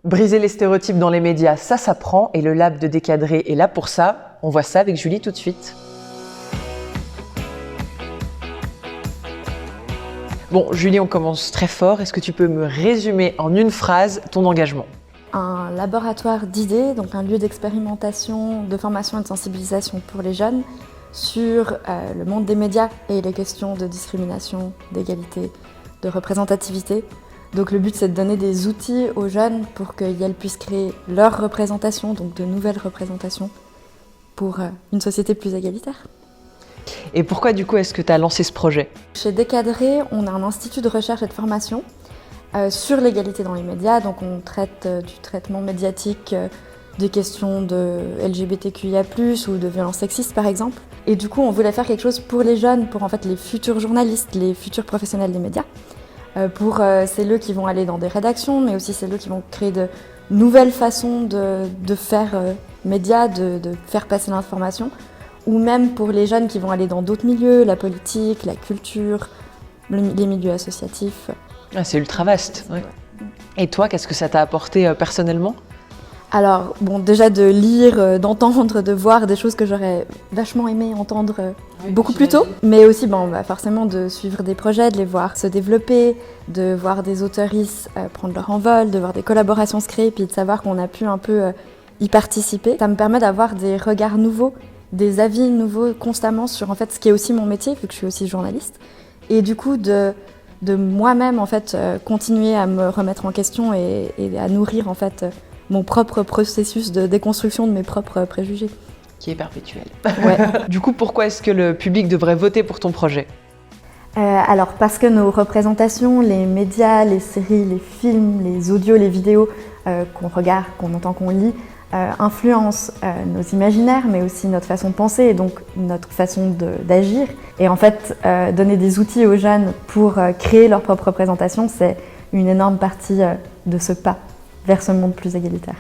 Briser les stéréotypes dans les médias, ça s'apprend et le lab de Décadré est là pour ça. On voit ça avec Julie tout de suite. Bon, Julie, on commence très fort. Est-ce que tu peux me résumer en une phrase ton engagement ? Un laboratoire d'idées, donc un lieu d'expérimentation, de formation et de sensibilisation pour les jeunes sur le monde des médias et les questions de discrimination, d'égalité, de représentativité. Donc le but, c'est de donner des outils aux jeunes pour qu'elles puissent créer leur représentation, donc de nouvelles représentations pour une société plus égalitaire. Et pourquoi du coup est-ce que tu as lancé ce projet ? Chez Décadré, on a un institut de recherche et de formation sur l'égalité dans les médias. Donc on traite du traitement médiatique des questions de LGBTQIA+, ou de violences sexistes par exemple. Et du coup, on voulait faire quelque chose pour les jeunes, pour en fait les futurs journalistes, les futurs professionnels des médias. C'est eux qui vont aller dans des rédactions, mais aussi c'est eux qui vont créer de nouvelles façons de faire médias, de faire passer l'information. Ou même pour les jeunes qui vont aller dans d'autres milieux, la politique, la culture, les milieux associatifs. Ah, c'est ultra vaste. Ouais. Et toi, qu'est-ce que ça t'a apporté personnellement ? Alors, bon, déjà de lire, d'entendre, de voir des choses que j'aurais vachement aimé entendre beaucoup plus tôt. Mais aussi, forcément, de suivre des projets, de les voir se développer, de voir des auteuristes prendre leur envol, de voir des collaborations se créer, puis de savoir qu'on a pu un peu y participer. Ça me permet d'avoir des regards nouveaux, des avis nouveaux constamment sur en fait ce qui est aussi mon métier, vu que je suis aussi journaliste, et du coup de moi-même en fait continuer à me remettre en question et à nourrir en fait mon propre processus de déconstruction de mes propres préjugés. Qui est perpétuel. Ouais. Du coup, pourquoi est-ce que le public devrait voter pour ton projet ? Alors parce que nos représentations, les médias, les séries, les films, les audios, les vidéos qu'on regarde, qu'on entend, qu'on lit, influence nos imaginaires, mais aussi notre façon de penser et donc notre façon d'agir. Et en fait, donner des outils aux jeunes pour créer leur propre représentation, c'est une énorme partie de ce pas vers ce monde plus égalitaire.